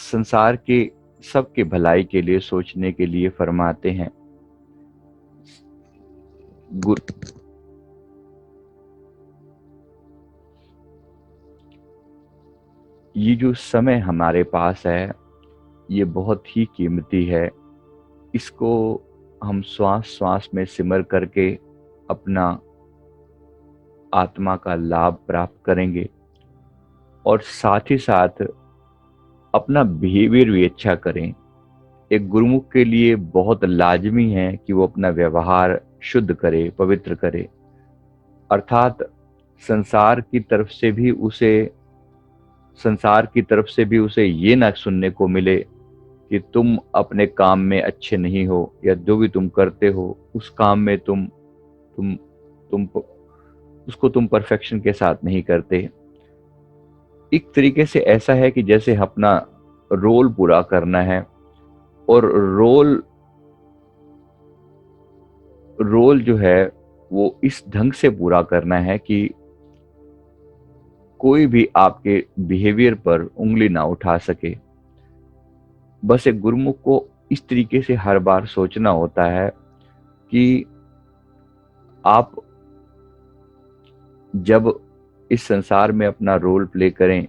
संसार के सबके भलाई के लिए सोचने के लिए फरमाते हैं। ये जो समय हमारे पास है ये बहुत ही कीमती है। इसको हम श्वास श्वास में सिमर करके अपना आत्मा का लाभ प्राप्त करेंगे और साथ ही साथ अपना बिहेवियर भी अच्छा करें। एक गुरुमुख के लिए बहुत लाजमी है कि वो अपना व्यवहार शुद्ध करे, पवित्र करे। अर्थात संसार की तरफ से भी उसे ये ना सुनने को मिले कि तुम अपने काम में अच्छे नहीं हो या जो भी तुम करते हो उस काम में तुम उसको तुम परफेक्शन के साथ नहीं करते। एक तरीके से ऐसा है कि जैसे अपना रोल पूरा करना है और रोल रोल जो है वो इस ढंग से पूरा करना है कि कोई भी आपके बिहेवियर पर उंगली ना उठा सके। बस एक गुरुमुख को इस तरीके से हर बार सोचना होता है कि आप जब इस संसार में अपना रोल प्ले करें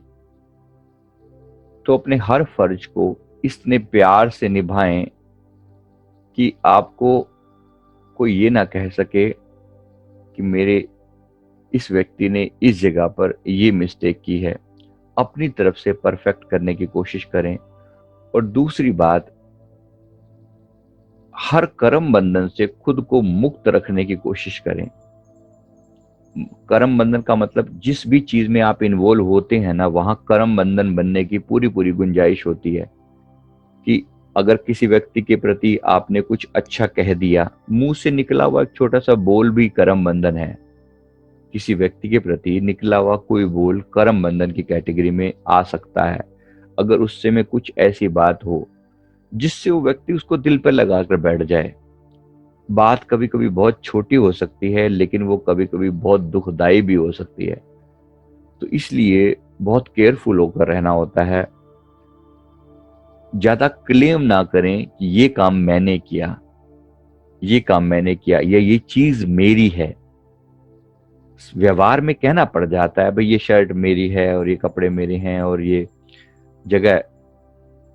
तो अपने हर फर्ज को इतने प्यार से निभाएं कि आपको कोई ये ना कह सके कि मेरे इस व्यक्ति ने इस जगह पर ये मिस्टेक की है। अपनी तरफ से परफेक्ट करने की कोशिश करें। और दूसरी बात, हर कर्म बंधन से खुद को मुक्त रखने की कोशिश करें। कर्म बंधन का मतलब जिस भी चीज में आप इन्वॉल्व होते हैं ना, वहां कर्म बंधन बनने की पूरी पूरी गुंजाइश होती है। कि अगर किसी व्यक्ति के प्रति आपने कुछ अच्छा कह दिया, मुंह से निकला हुआ एक छोटा सा बोल भी कर्म बंधन है। किसी व्यक्ति के प्रति निकला हुआ कोई बोल कर्म बंधन की कैटेगरी में आ सकता है। अगर उससे में कुछ ऐसी बात हो जिससे वो व्यक्ति उसको दिल पर लगाकर बैठ जाए। बात कभी कभी बहुत छोटी हो सकती है लेकिन वो कभी कभी बहुत दुखदाई भी हो सकती है। तो इसलिए बहुत केयरफुल होकर रहना होता है। ज्यादा क्लेम ना करें कि ये काम मैंने किया, ये काम मैंने किया या ये चीज मेरी है। व्यवहार में कहना पड़ जाता है, भाई ये शर्ट मेरी है और ये कपड़े मेरे हैं और ये जगह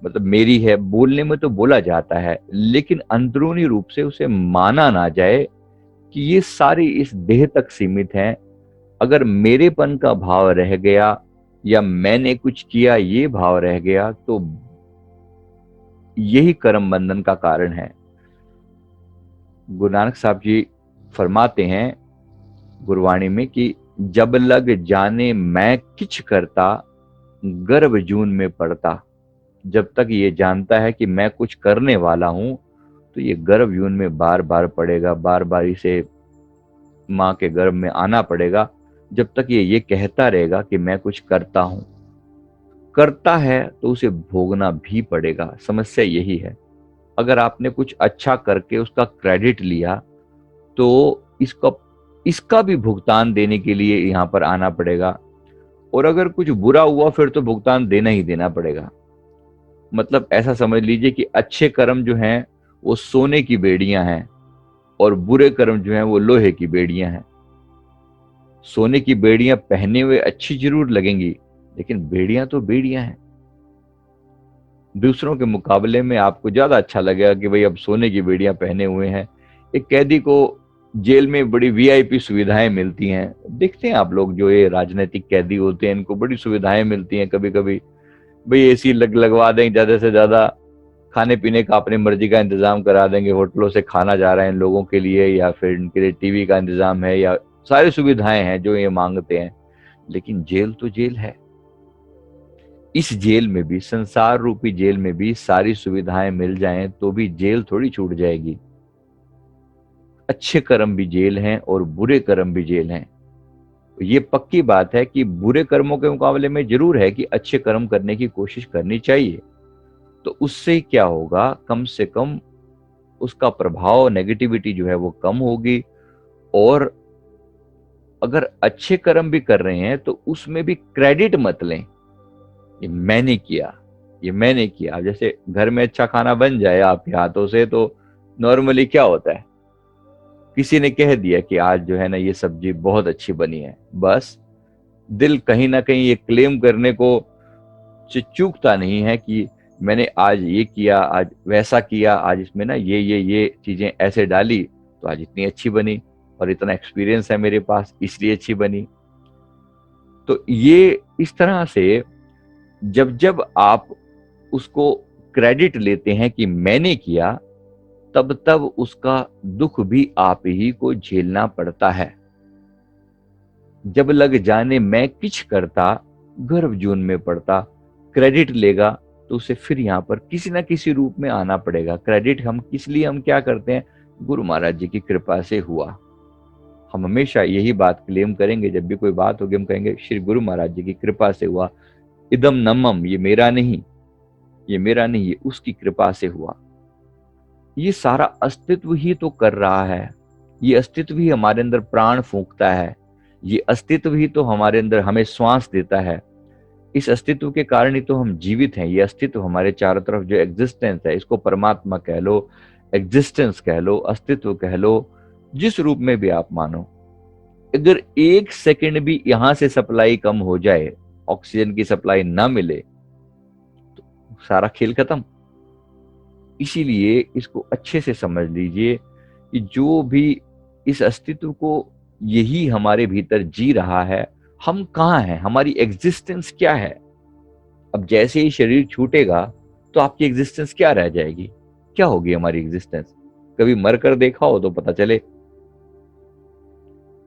मतलब मेरी है। बोलने में तो बोला जाता है लेकिन अंदरूनी रूप से उसे माना ना जाए कि ये सारी इस देह तक सीमित है। अगर मेरेपन का भाव रह गया या मैंने कुछ किया ये भाव रह गया तो यही कर्म बंधन का कारण है। गुरु नानक साहब जी फरमाते हैं गुरवाणी में कि जब लग जाने मैं किछ करता, गर्भ जून में पड़ता। जब तक ये जानता है कि मैं कुछ करने वाला हूं तो ये गर्भ यून में बार बार पड़ेगा, बार बार इसे मां के गर्भ में आना पड़ेगा। जब तक ये कहता रहेगा कि मैं कुछ करता हूं, करता है तो उसे भोगना भी पड़ेगा। समस्या यही है। अगर आपने कुछ अच्छा करके उसका क्रेडिट लिया तो इसका इसका भी भुगतान देने के लिए यहां पर आना पड़ेगा। और अगर कुछ बुरा हुआ फिर तो भुगतान देना ही देना पड़ेगा। मतलब ऐसा समझ लीजिए कि अच्छे कर्म जो हैं वो सोने की बेड़ियां हैं और बुरे कर्म जो हैं वो लोहे की बेड़ियां हैं। सोने की बेड़ियां पहने हुए अच्छी जरूर लगेंगी लेकिन बेड़ियां तो बेड़ियां हैं। दूसरों के मुकाबले में आपको ज्यादा अच्छा लगेगा कि भाई अब सोने की बेड़ियां पहने हुए हैं। एक कैदी को जेल में बड़ी वीआईपी सुविधाएं मिलती हैं। देखते हैं आप लोग, जो ये राजनीतिक कैदी होते हैं इनको बड़ी सुविधाएं मिलती हैं। कभी कभी भाई एसी लगवा देंगे, ज्यादा से ज्यादा खाने पीने का अपनी मर्जी का इंतजाम करा देंगे। होटलों से खाना जा रहा है इन लोगों के लिए या फिर इनके लिए टीवी का इंतजाम है या सारी सुविधाएं हैं जो ये मांगते हैं। लेकिन जेल तो जेल है। इस जेल में भी, संसार रूपी जेल में भी सारी सुविधाएं मिल जाएं तो भी जेल थोड़ी छूट जाएगी। अच्छे कर्म भी जेल हैं और बुरे कर्म भी जेल हैं। ये पक्की बात है कि बुरे कर्मों के मुकाबले में जरूर है कि अच्छे कर्म करने की कोशिश करनी चाहिए। तो उससे क्या होगा, कम से कम उसका प्रभाव, नेगेटिविटी जो है वो कम होगी। और अगर अच्छे कर्म भी कर रहे हैं तो उसमें भी क्रेडिट मत लें, ये मैंने किया। ये मैंने किया। अब जैसे घर में अच्छा खाना बन जाए आपके हाथों से तो नॉर्मली क्या होता है, किसी ने कह दिया कि आज जो है ना ये सब्जी बहुत अच्छी बनी है, बस दिल कहीं ना कहीं ये क्लेम करने को चूकता नहीं है कि मैंने आज ये किया, आज वैसा किया, आज इसमें ना ये चीजें ऐसे डाली तो आज इतनी अच्छी बनी, और इतना एक्सपीरियंस है मेरे पास इसलिए अच्छी बनी। तो ये इस तरह से जब जब आप उसको क्रेडिट लेते हैं कि मैंने किया, तब तब उसका दुख भी आप ही को झेलना पड़ता है। जब लग जाने मैं किछ करता, गर्भ जून में पड़ता, क्रेडिट लेगा तो उसे फिर यहाँ पर किसी ना किसी रूप में आना पड़ेगा। क्रेडिट हम किस लिए हम क्या करते हैं, गुरु महाराज जी की कृपा से हुआ। हम हमेशा यही बात क्लेम करेंगे, जब भी कोई बात होगी हम कहेंगे श्री गुरु महाराज जी की कृपा से हुआ। इदम नमम, ये मेरा नहीं, ये मेरा नहीं, ये उसकी कृपा से हुआ। ये सारा अस्तित्व ही तो कर रहा है, ये अस्तित्व ही हमारे अंदर प्राण फूंकता है, ये अस्तित्व ही तो हमारे अंदर हमें श्वास देता है। इस अस्तित्व के कारण ही तो हम जीवित हैं। ये अस्तित्व हमारे चारों तरफ जो एग्जिस्टेंस है, इसको परमात्मा कह लो, एग्जिस्टेंस कह लो, अस्तित्व कह लो, जिस रूप में भी आप मानो। अगर एक सेकंड भी यहां से सप्लाई कम हो जाए, ऑक्सीजन की सप्लाई ना मिले, तो सारा खेल खत्म। इसीलिए इसको अच्छे से समझ लीजिए कि जो भी इस अस्तित्व को यही हमारे भीतर जी रहा है, हम कहाँ हैं, हमारी एग्जिस्टेंस क्या है। अब जैसे ही शरीर छूटेगा तो आपकी एग्जिस्टेंस क्या रह जाएगी, क्या होगी हमारी एग्जिस्टेंस। कभी मर कर देखा हो तो पता चले।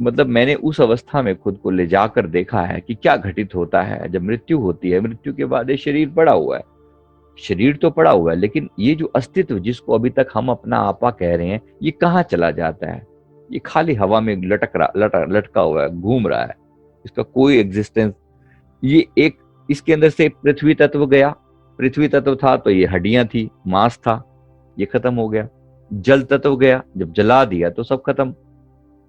मतलब मैंने उस अवस्था में खुद को ले जाकर देखा है कि क्या घटित होता है जब मृत्यु होती है। मृत्यु के बाद ये शरीर पड़ा हुआ है, शरीर तो पड़ा हुआ है, लेकिन ये जो अस्तित्व जिसको अभी तक हम अपना आपा कह रहे हैं, ये कहाँ चला जाता है। ये खाली हवा में लटका हुआ है, घूम रहा है, इसका कोई एग्जिस्टेंस। ये एक, इसके अंदर से पृथ्वी तत्व गया, पृथ्वी तत्व था तो ये हड्डियां थी, मांस था, ये खत्म हो गया। जल तत्व गया, जब जला दिया तो सब खत्म,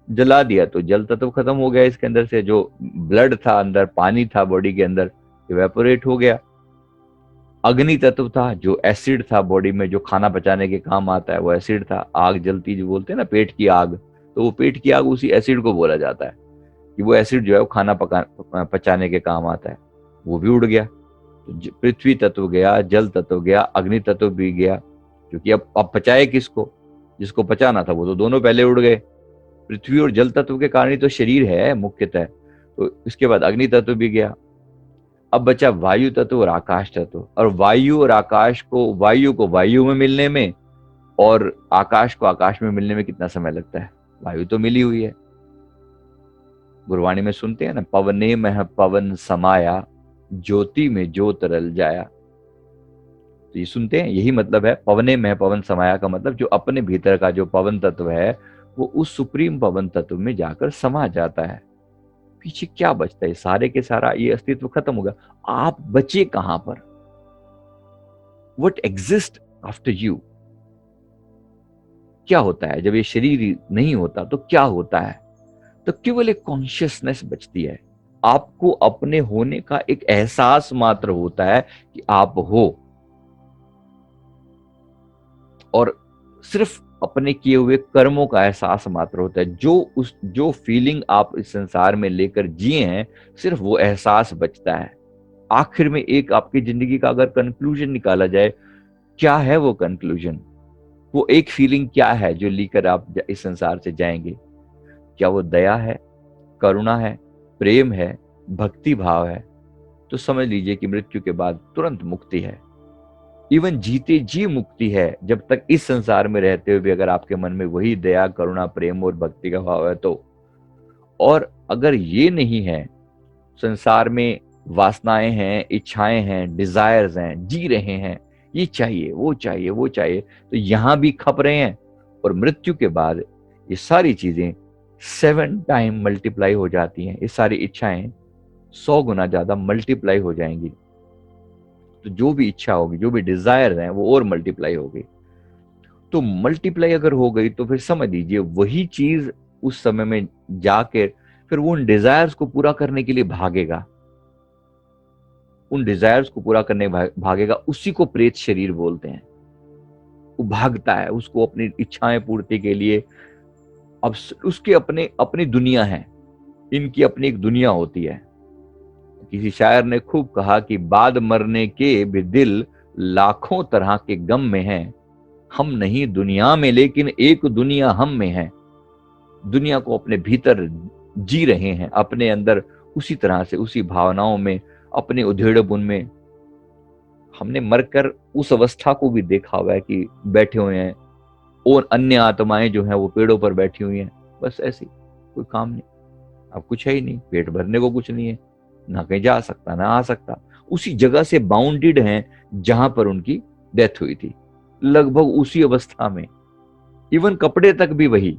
जला दिया तो जल तत्व खत्म हो गया। इसके अंदर से जो ब्लड था, अंदर पानी था बॉडी के अंदर, इवेपोरेट हो गया। अग्नि तत्व था, जो एसिड था बॉडी में, जो खाना पचाने के काम आता है, वो एसिड था। आग जलती जो बोलते हैं ना, पेट की आग, तो वो पेट की आग उसी एसिड को बोला जाता है कि वो एसिड जो है वो खाना पचाने के काम आता है, वो भी उड़ गया। तो पृथ्वी तत्व गया, जल तत्व गया, अग्नि तत्व भी गया, क्योंकि अब पचाए किसको, जिसको पचाना था वो तो दोनों पहले उड़ गए। पृथ्वी और जल तत्व के कारण ही तो शरीर है मुख्यतः। तो इसके बाद अग्नि तत्व भी गया। अब बचा वायु तत्व और आकाश तत्व। और वायु और आकाश को, वायु को वायु में मिलने में और आकाश को आकाश में मिलने में कितना समय लगता है। वायु तो मिली हुई है, गुरबाणी में सुनते हैं ना, पवने में पवन समाया, ज्योति में ज्योत रल जाया। तो ये सुनते हैं, यही मतलब है पवने में पवन समाया का मतलब जो अपने भीतर का जो पवन तत्व है वो उस सुप्रीम पवन तत्व में जाकर समा जाता है। पीछे क्या बचता है, सारे के सारा ये अस्तित्व खत्म होगा, आप बचे कहां पर। What exist after you. क्या होता है जब ये शरीर नहीं होता, तो क्या होता है। तो केवल एक कॉन्शियसनेस बचती है, आपको अपने होने का एक एहसास मात्र होता है कि आप हो, और सिर्फ अपने किए हुए कर्मों का एहसास मात्र होता है। जो फीलिंग आप इस संसार में लेकर जिए हैं, सिर्फ वो एहसास बचता है। आखिर में एक आपकी जिंदगी का अगर कंक्लूजन निकाला जाए, क्या है वो कंक्लूजन, वो एक फीलिंग क्या है जो लेकर आप इस संसार से जाएंगे। क्या वो दया है, करुणा है, प्रेम है, भक्ति भाव है। तो समझ लीजिए कि मृत्यु के बाद तुरंत मुक्ति है। इवन जीते जी मुक्ति है, जब तक इस संसार में रहते हुए भी अगर आपके मन में वही दया, करुणा, प्रेम और भक्ति का भाव है तो। और अगर ये नहीं है, संसार में वासनाएं हैं, इच्छाएं हैं, डिजायर्स हैं, जी रहे हैं, ये चाहिए वो चाहिए वो चाहिए, तो यहां भी खप रहे हैं। और मृत्यु के बाद ये सारी चीजें 7 टाइम मल्टीप्लाई हो जाती हैं, ये सारी इच्छाएं 100 गुना ज्यादा मल्टीप्लाई हो जाएंगी। तो जो भी इच्छा होगी, जो भी डिजायर हैं, वो और मल्टीप्लाई होगी। तो मल्टीप्लाई अगर हो गई तो फिर समझ लीजिए वही चीज उस समय में जाकर फिर वो उन डिजायर्स को पूरा करने के लिए भागेगा। उन डिजायर्स को पूरा करने भागेगा, उसी को प्रेत शरीर बोलते हैं। वो भागता है, उसको अपनी इच्छाएं पूर्ति के लिए। अब उसके अपने अपनी दुनिया है, इनकी अपनी एक दुनिया होती है। किसी शायर ने खूब कहा कि बाद मरने के भी दिल लाखों तरह के गम में हैं, हम नहीं दुनिया में लेकिन एक दुनिया हम में है। दुनिया को अपने भीतर जी रहे हैं, अपने अंदर उसी तरह से, उसी भावनाओं में, अपने उधेड़बुन में। हमने मरकर उस अवस्था को भी देखा हुआ है कि बैठे हुए हैं और अन्य आत्माएं जो हैं वो पेड़ों पर बैठी हुई हैं, बस ऐसी, कोई काम नहीं। अब कुछ है ही नहीं, पेट भरने को कुछ नहीं है, ना कहीं जा सकता ना आ सकता। उसी जगह से बाउंडेड हैं जहां पर उनकी डेथ हुई थी, लगभग उसी अवस्था में। इवन कपड़े तक भी वही,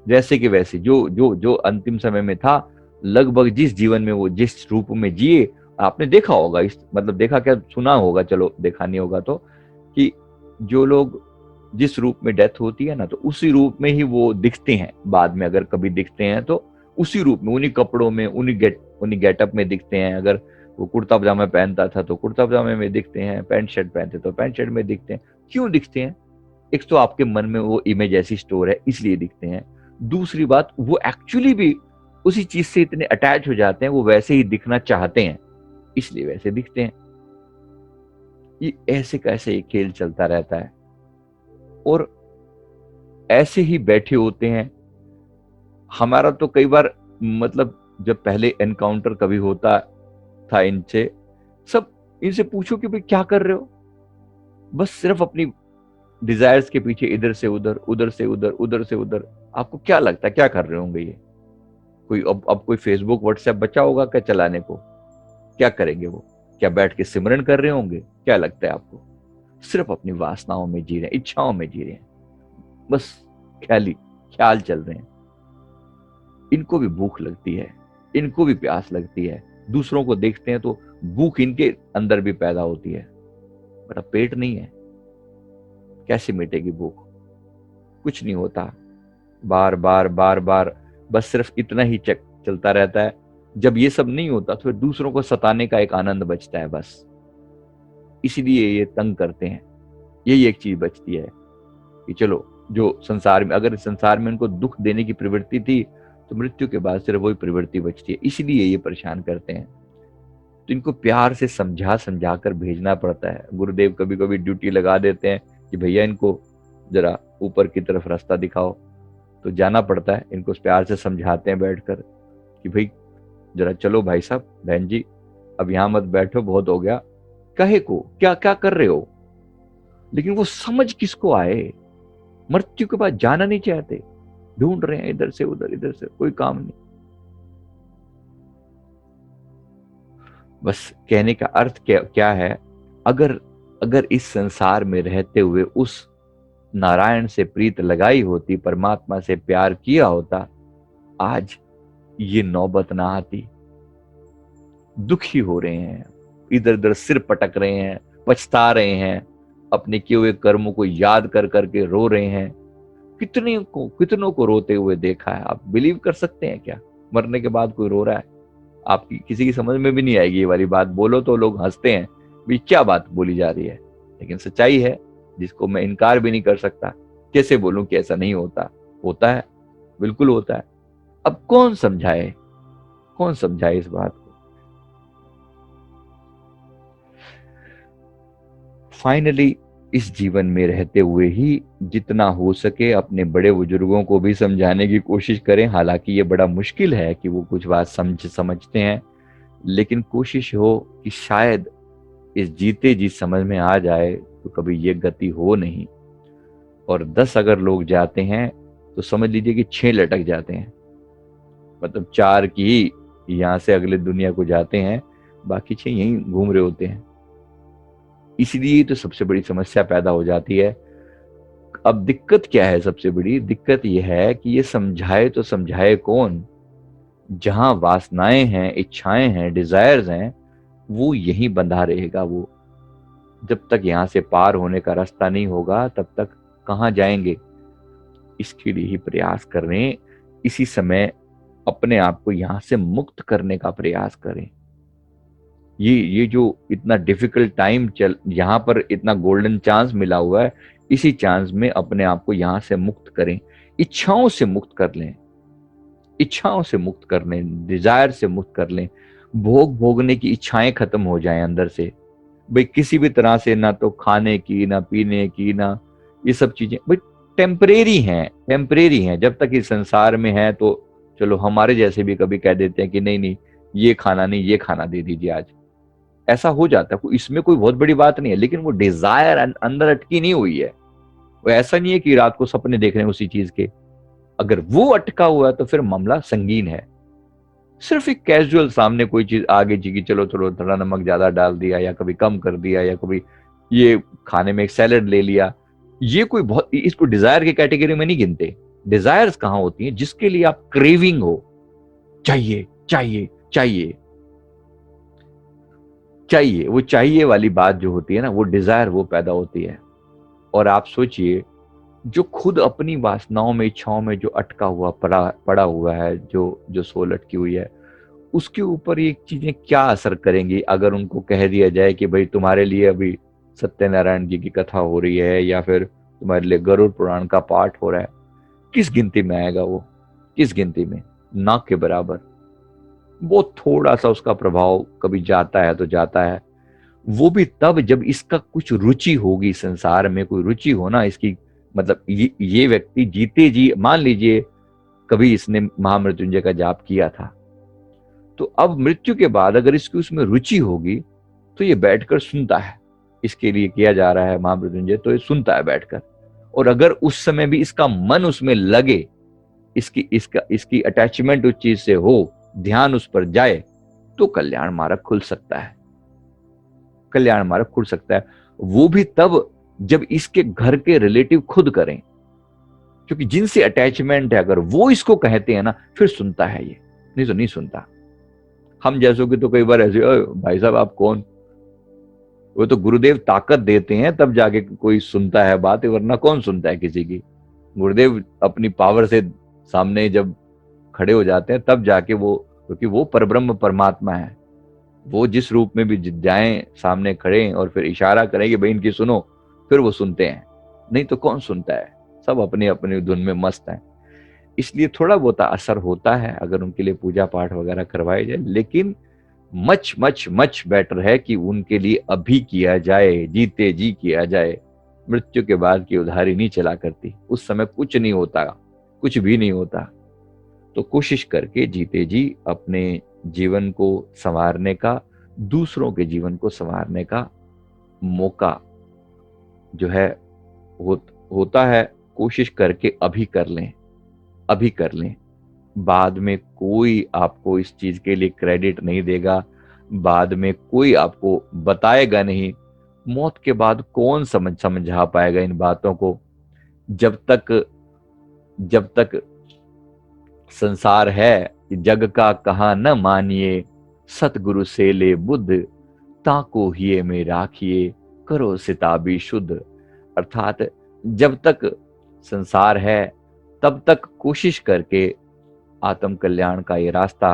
जैसे कि वैसे जो जो जो अंतिम समय में था, लगभग जिस जीवन में वो जिस रूप में जिए। आपने देखा होगा, इस मतलब देखा क्या, सुना होगा, चलो देखा नहीं होगा तो, कि जो लोग जिस रूप में डेथ होती है ना, तो उसी रूप में ही वो दिखते हैं बाद में। अगर कभी दिखते हैं तो उसी रूप में, उन्हीं कपड़ों में, उन्हीं गेटअप में दिखते हैं। अगर वो कुर्ता पजामा पहनता था तो कुर्ता पजामे में दिखते हैं, पैंट शर्ट पहनते तो पैंट शर्ट में दिखते हैं। क्यों दिखते हैं? एक तो आपके मन में वो इमेज ऐसी स्टोर है, इसलिए दिखते हैं। दूसरी बात, वो एक्चुअली भी उसी चीज से इतने अटैच हो जाते हैं, वो वैसे ही दिखना चाहते हैं, इसलिए वैसे दिखते हैं। ये ऐसे कैसे एक खेल चलता रहता है, और ऐसे ही बैठे होते हैं। हमारा तो कई बार, मतलब जब पहले एनकाउंटर कभी होता था इनसे, सब इनसे पूछो कि भाई क्या कर रहे हो, बस सिर्फ अपनी डिजायर्स के पीछे, इधर से उधर, उधर से उधर, उधर से उधर। आपको क्या लगता है क्या कर रहे होंगे ये? कोई अब कोई फेसबुक व्हाट्सएप बचा होगा क्या चलाने को? क्या करेंगे वो? क्या बैठ के सिमरन कर रहे होंगे? क्या लगता है आपको? सिर्फ अपनी वासनाओं में जी रहे हैं, इच्छाओं में जी रहे हैं, बस ख्याली ख्याल चल रहे हैं। इनको भी भूख लगती है, इनको भी प्यास लगती है। दूसरों को देखते हैं तो भूख इनके अंदर भी पैदा होती है, बट अब पेट नहीं है, कैसे मिटेगी भूख? कुछ नहीं होता, बार बार बार बार बस सिर्फ इतना ही चलता रहता है। जब ये सब नहीं होता तो फिर दूसरों को सताने का एक आनंद बचता है बस, इसीलिए ये तंग करते हैं। यही एक चीज बचती है कि चलो, जो संसार में, अगर इस संसार में उनको दुख देने की प्रवृत्ति थी, तो मृत्यु के बाद सिर्फ वही प्रवृत्ति बचती है, इसलिए ये परेशान करते हैं। तो इनको प्यार से समझा समझा कर भेजना पड़ता है। गुरुदेव कभी कभी ड्यूटी लगा देते हैं कि भैया इनको जरा ऊपर की तरफ रास्ता दिखाओ, तो जाना पड़ता है। इनको प्यार से समझाते हैं बैठकर कि भाई जरा चलो भाई साहब, बहन जी, अब यहां मत बैठो, बहुत हो गया, कहे को क्या क्या कर रहे हो। लेकिन वो समझ किसको आए? मृत्यु के बाद जाना नहीं चाहते, ढूंढ रहे हैं इधर से उधर, इधर से, कोई काम नहीं। बस कहने का अर्थ क्या क्या है, अगर अगर इस संसार में रहते हुए उस नारायण से प्रीत लगाई होती, परमात्मा से प्यार किया होता, आज ये नौबत ना आती। दुखी हो रहे हैं, इधर उधर सिर पटक रहे हैं, पछता रहे हैं, अपने किए हुए कर्मों को याद कर करके रो रहे हैं। कितनों को रोते हुए देखा है। आप बिलीव कर सकते हैं क्या, मरने के बाद कोई रो रहा है? आपकी किसी की समझ में भी नहीं आएगी ये वाली बात, बोलो तो लोग हंसते हैं, भी क्या बात बोली जा रही है। लेकिन सच्चाई है, जिसको मैं इनकार भी नहीं कर सकता। कैसे बोलूं कि ऐसा नहीं होता? होता है, बिल्कुल होता है। अब कौन समझाए, कौन समझाए इस बात को? फाइनली इस जीवन में रहते हुए ही जितना हो सके अपने बड़े बुजुर्गों को भी समझाने की कोशिश करें। हालांकि ये बड़ा मुश्किल है कि वो कुछ बात समझते हैं, लेकिन कोशिश हो कि शायद इस जीते जी समझ में आ जाए तो कभी ये गति हो नहीं। और 10 अगर लोग जाते हैं तो समझ लीजिए कि 6 लटक जाते हैं। मतलब 4 की यहां से अगले दुनिया को जाते हैं, बाकी 6 यहीं घूम रहे होते हैं। इसलिए तो सबसे बड़ी समस्या पैदा हो जाती है। अब दिक्कत क्या है? सबसे बड़ी दिक्कत यह है कि ये समझाए तो समझाए कौन? जहां वासनाएं हैं, इच्छाएं हैं, डिजायर्स हैं, वो यहीं बंधा रहेगा। वो जब तक यहां से पार होने का रास्ता नहीं होगा, तब तक कहां जाएंगे? इसके लिए ही प्रयास कर रहे हैं। इसी समय अपने आप को यहां से मुक्त करने का प्रयास करें। ये जो इतना डिफिकल्ट टाइम चल, यहाँ पर इतना गोल्डन चांस मिला हुआ है, इसी चांस में अपने आप को यहाँ से मुक्त करें, इच्छाओं से मुक्त कर लें, इच्छाओं से मुक्त कर लें, डिजायर से मुक्त कर लें, भोग भोगने की इच्छाएं खत्म हो जाएं अंदर से। भाई किसी भी तरह से, ना तो खाने की, ना पीने की, ना ये सब चीजें भाई टेम्परेरी हैं, टेम्परेरी हैं। जब तक इस संसार में है तो चलो, हमारे जैसे भी कभी कह देते हैं कि नहीं नहीं, ये खाना नहीं, ये खाना दे दीजिए आज, ऐसा हो जाता है। इसमें कोई बहुत बड़ी बात नहीं है, लेकिन वो डिजायर अंदर अटकी नहीं हुई है। वो ऐसा नहीं है कि रात को सपने देख रहे हैं उसी चीज के, अगर वो अटका हुआ है तो फिर मामला संगीन है। सिर्फ एक कैजुअल सामने कोई चीज आ गई जी कि चलो थोड़ा थोड़ा नमक ज्यादा डाल दिया, या कभी कम कर दिया, या कभी ये खाने में एक सैलेड ले लिया, ये कोई बहुत, इसको डिजायर की कैटेगरी में नहीं गिनते। डिजायर्स कहाँ होती हैं? जिसके लिए आप क्रेविंग हो, चाहिए चाहिए चाहिए चाहिए, वो चाहिए वाली बात जो होती है ना, वो डिजायर वो पैदा होती है। और आप सोचिए, जो खुद अपनी वासनाओं में, इच्छाओं में जो अटका हुआ पड़ा पड़ा हुआ है, जो जो सोल अटकी हुई है, उसके ऊपर ये चीजें क्या असर करेंगी अगर उनको कह दिया जाए कि भाई तुम्हारे लिए अभी सत्यनारायण जी की कथा हो रही है, या फिर तुम्हारे लिए गरुड़ पुराण का पाठ हो रहा है। किस गिनती में आएगा वो? किस गिनती में? ना के बराबर। वो थोड़ा सा उसका प्रभाव कभी जाता है तो जाता है, वो भी तब जब इसका कुछ रुचि होगी, संसार में कोई रुचि हो ना इसकी। मतलब ये व्यक्ति जीते जी, मान लीजिए कभी इसने महामृत्युंजय का जाप किया था, तो अब मृत्यु के बाद अगर इसकी उसमें रुचि होगी तो ये बैठकर सुनता है, इसके लिए किया जा रहा है महामृत्युंजय, तो ये सुनता है बैठकर। और अगर उस समय भी इसका मन उसमें लगे, इसकी अटैचमेंट उस चीज से हो, ध्यान उस पर जाए, तो कल्याण मार्ग खुल सकता है, कल्याण मार्ग खुल सकता है। वो भी तब जब इसके घर के रिलेटिव खुद करें, क्योंकि जिनसे अटैचमेंट है अगर वो इसको कहते हैं ना, फिर सुनता है ये, नहीं तो नहीं सुनता। हम जैसों की तो कई बार ऐसे, भाई साहब आप कौन? वो तो गुरुदेव ताकत देते हैं तब जाके कोई सुनता है बात, वरना कौन सुनता है किसी की? गुरुदेव अपनी पावर से सामने जब खड़े हो जाते हैं तब जाके वो, क्योंकि वो परब्रह्म परमात्मा है, वो जिस रूप में भी जाएं सामने खड़े और फिर इशारा करें कि भाई इनकी सुनो, फिर वो सुनते हैं। नहीं तो कौन सुनता है? सब अपनी अपनी धुन में मस्त है। इसलिए थोड़ा बहुत असर होता है अगर उनके लिए पूजा पाठ वगैरह करवाए जाए, लेकिन मच मच मच बेटर है कि उनके लिए अभी किया जाए, जीते जी किया जाए। मृत्यु के बाद की उधारी नहीं चला करती, उस समय कुछ नहीं होता, कुछ भी नहीं होता। तो कोशिश करके जीते जी अपने जीवन को संवारने का, दूसरों के जीवन को संवारने का मौका जो है होता है, कोशिश करके अभी कर लें, अभी कर लें। बाद में कोई आपको इस चीज के लिए क्रेडिट नहीं देगा, बाद में कोई आपको बताएगा नहीं। मौत के बाद कौन समझा पाएगा इन बातों को? जब तक जब तक संसार है, जग का कहा न मानिए, सतगुरु से ले बुद्ध, ताको हिये में राखिए, करो सिताबी शुद्ध। अर्थात जब तक संसार है तब तक कोशिश करके आत्म कल्याण का ये रास्ता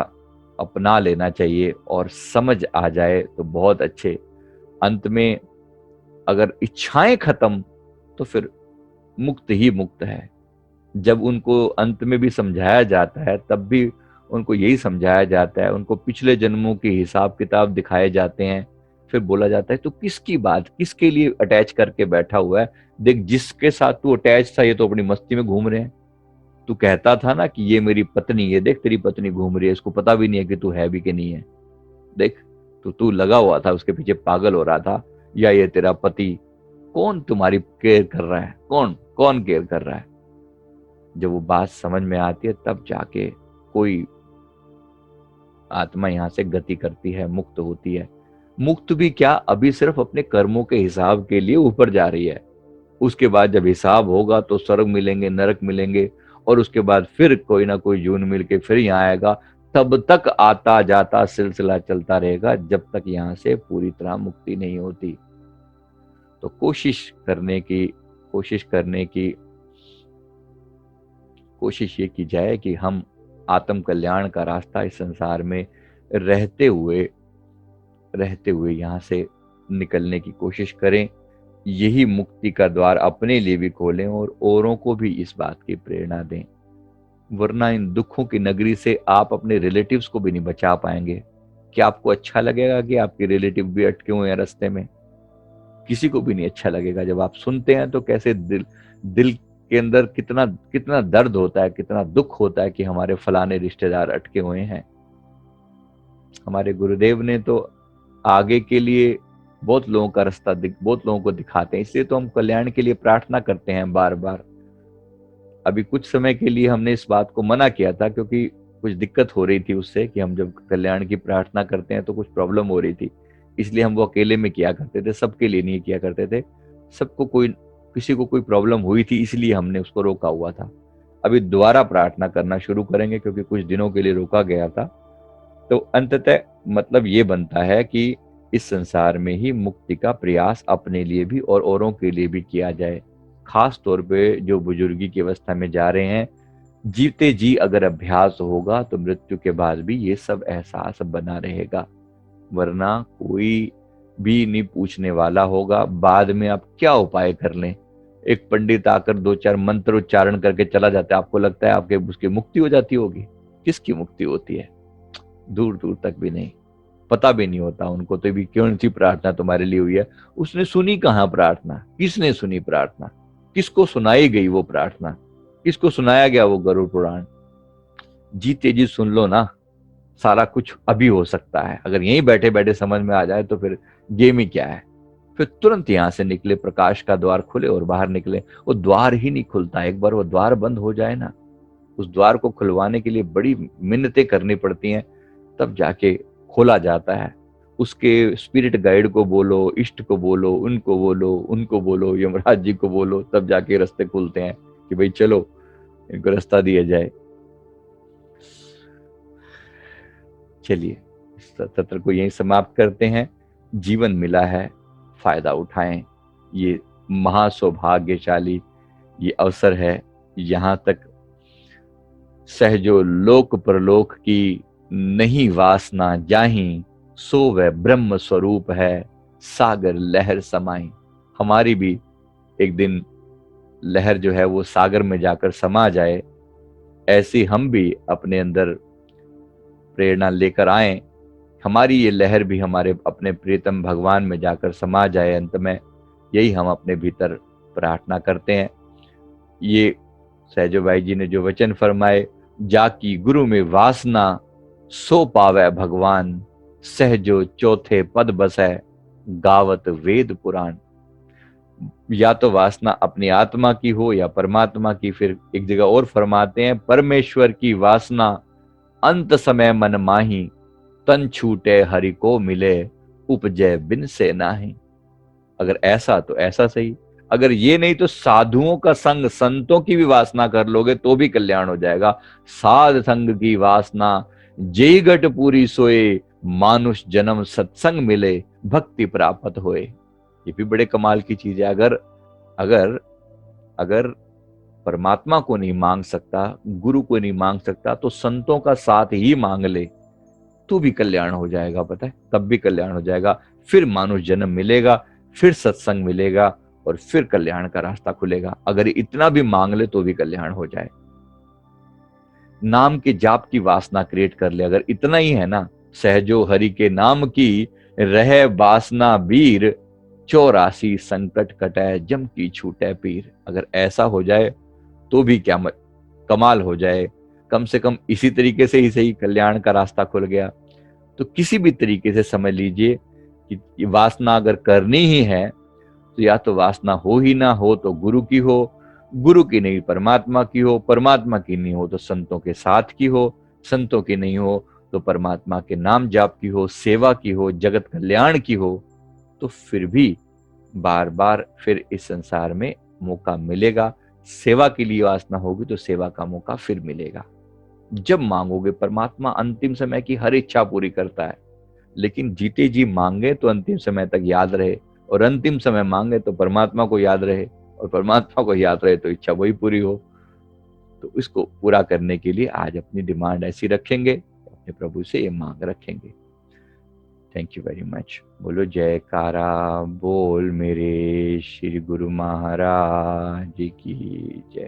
अपना लेना चाहिए, और समझ आ जाए तो बहुत अच्छे। अंत में अगर इच्छाएं खत्म, तो फिर मुक्त ही मुक्त है। जब उनको अंत में भी समझाया जाता है तब भी उनको यही समझाया जाता है, उनको पिछले जन्मों के हिसाब किताब दिखाए जाते हैं। फिर बोला जाता है तो किसकी बात, किसके लिए अटैच करके बैठा हुआ है? देख, जिसके साथ तू अटैच था ये तो अपनी मस्ती में घूम रहे हैं। तू कहता था ना कि ये मेरी पत्नी है, देख तेरी पत्नी घूम रही है, इसको पता भी नहीं है कि तू है भी कि नहीं है। देख, तो तू लगा हुआ था उसके पीछे, पागल हो रहा था। या ये तेरा पति, कौन तुम्हारी केयर कर रहा है? कौन कौन केयर कर रहा है? जब वो बात समझ में आती है तब जाके कोई आत्मा यहाँ से गति करती है, मुक्त होती है। मुक्त भी क्या, अभी सिर्फ अपने कर्मों के हिसाब के लिए ऊपर जा रही है। उसके बाद जब हिसाब होगा तो स्वर्ग मिलेंगे, नरक मिलेंगे, और उसके बाद फिर कोई ना कोई जून मिल के फिर यहाँ आएगा। तब तक आता जाता सिलसिला चलता रहेगा, जब तक यहाँ से पूरी तरह मुक्ति नहीं होती। तो कोशिश करने की कोशिश ये की जाए कि हम आत्म कल्याण का रास्ता इस संसार में रहते हुए रहते हुए यहाँ से निकलने की कोशिश करें। यही मुक्ति का द्वार अपने लिए भी खोलें और औरों को भी इस बात की प्रेरणा दें। वरना इन दुखों की नगरी से आप अपने रिलेटिव्स को भी नहीं बचा पाएंगे। क्या आपको अच्छा लगेगा कि आपके रिलेटिव भी अटके हुए हैं रास्ते में? किसी को भी नहीं अच्छा लगेगा। जब आप सुनते हैं तो कैसे दिल दिल के अंदर कितना कितना दर्द होता है, कितना दुख होता है कि हमारे फलाने रिश्तेदार अटके हुए हैं। हमारे गुरुदेव ने तो आगे के लिए बहुत लोगों का रास्ता बहुत लोगों को दिखाते हैं, इसलिए तो हम कल्याण के लिए प्रार्थना करते हैं बार बार। अभी कुछ समय के लिए हमने इस बात को मना किया था, क्योंकि कुछ दिक्कत हो रही थी उससे कि हम जब कल्याण की प्रार्थना करते हैं तो कुछ प्रॉब्लम हो रही थी, इसलिए हम वो अकेले में किया करते थे, सबके लिए नहीं किया करते थे। सबको कोई किसी को कोई प्रॉब्लम हुई थी, इसलिए हमने उसको रोका हुआ था। अभी दोबारा प्रार्थना करना शुरू करेंगे, क्योंकि कुछ दिनों के लिए रोका गया था। तो अंततः मतलब ये बनता है कि इस संसार में ही मुक्ति का प्रयास अपने लिए भी और औरों के लिए भी किया जाए। खास तौर पे जो बुजुर्गी की अवस्था में जा रहे हैं, जीते जी अगर अभ्यास होगा तो मृत्यु के बाद भी ये सब एहसास बना रहेगा। वरना कोई भी नहीं पूछने वाला होगा बाद में आप क्या उपाय कर लें। एक पंडित आकर दो चार मंत्र उच्चारण करके चला जाता है, आपको लगता है आपके उसकी मुक्ति हो जाती होगी? किसकी मुक्ति होती है? दूर दूर तक भी नहीं। पता भी नहीं होता उनको तो भी कौन सी प्रार्थना तुम्हारे लिए हुई है। उसने सुनी कहाँ प्रार्थना? किसने सुनी प्रार्थना? किसको सुनाई गई वो प्रार्थना? किसको सुनाया गया वो गरुड़ पुराण? जीते जी सुन लो ना। सारा कुछ अभी हो सकता है। अगर यहीं बैठे बैठे समझ में आ जाए तो फिर गेम ही क्या है। फिर तुरंत यहां से निकले, प्रकाश का द्वार खुले और बाहर निकले। वो द्वार ही नहीं खुलता। एक बार वो द्वार बंद हो जाए ना, उस द्वार को खुलवाने के लिए बड़ी मिन्नतें करनी पड़ती हैं, तब जाके खोला जाता है। उसके स्पिरिट गाइड को बोलो, इष्ट को बोलो, उनको बोलो, यमराज जी को बोलो, तब जाके रास्ते खुलते हैं कि भाई चलो इनको रास्ता दिया जाए। चलिए इस सत्र को यहीं समाप्त करते हैं। जीवन मिला है, फायदा उठाएं। ये महासौभाग्यशाली ये अवसर है। यहाँ तक सहजो लोक परलोक की नहीं वासना जाही, सो वह ब्रह्म स्वरूप है सागर लहर समाई। हमारी भी एक दिन लहर जो है वो सागर में जाकर समा जाए, ऐसी हम भी अपने अंदर प्रेरणा लेकर आए। हमारी ये लहर भी हमारे अपने प्रियतम भगवान में जाकर समा जाए अंत में। यही हम अपने भीतर प्रार्थना करते हैं। ये सहजो भाई जी ने जो वचन फरमाए, जाकी गुरु में वासना सो पावे भगवान, सहजो चौथे पद बसै गावत वेद पुराण। या तो वासना अपनी आत्मा की हो या परमात्मा की। फिर एक जगह और फरमाते हैं, परमेश्वर की वासना अंत समय मन माही, तन छूटे हरि को मिले उपजय बिन से नाही। अगर ऐसा तो ऐसा सही, अगर ये नहीं तो साधुओं का संग, संतों की भी वासना कर लोगे तो भी कल्याण हो जाएगा। साध संग की वासना जेई घट पूरी सोए, मानुष जन्म सत्संग मिले भक्ति प्राप्त होए। ये भी बड़े कमाल की चीज है। अगर अगर अगर परमात्मा को नहीं मांग सकता, गुरु को नहीं मांग सकता, तो संतों का साथ ही मांग ले तो भी कल्याण हो जाएगा। पता है, तब भी कल्याण हो जाएगा। फिर मानुष जन्म मिलेगा, फिर सत्संग मिलेगा और फिर कल्याण का रास्ता खुलेगा। अगर इतना भी मांग ले तो भी कल्याण हो जाए। नाम के जाप की वासना क्रिएट कर ले, अगर इतना ही है ना, सहजो हरि के नाम की रहे वासना वीर, 84 संकट कटे जम की छूटे पीर। अगर ऐसा हो जाए तो भी क्या कमाल हो जाए। कम से कम इसी तरीके से ही सही कल्याण का रास्ता खुल गया। तो किसी भी तरीके से समझ लीजिए कि वासना अगर करनी ही है तो या तो वासना हो ही ना हो तो गुरु की हो, गुरु की नहीं परमात्मा की हो, परमात्मा की नहीं हो तो संतों के साथ की हो, संतों की नहीं हो तो परमात्मा के नाम जाप की हो, सेवा की हो, जगत कल्याण की हो। तो फिर भी बार बार फिर इस संसार में मौका मिलेगा। सेवा के लिए वासना होगी तो सेवा का मौका फिर मिलेगा। जब मांगोगे, परमात्मा अंतिम समय की हर इच्छा पूरी करता है, लेकिन जीते जी मांगे तो अंतिम समय तक याद रहे, और अंतिम समय मांगे तो परमात्मा को याद रहे, और परमात्मा को याद रहे तो इच्छा वही पूरी हो। तो इसको पूरा करने के लिए आज अपनी डिमांड ऐसी रखेंगे, अपने प्रभु से ये मांग रखेंगे। Thank you very much. बोलो जयकारा बोल मेरे श्री गुरु महाराज की जय।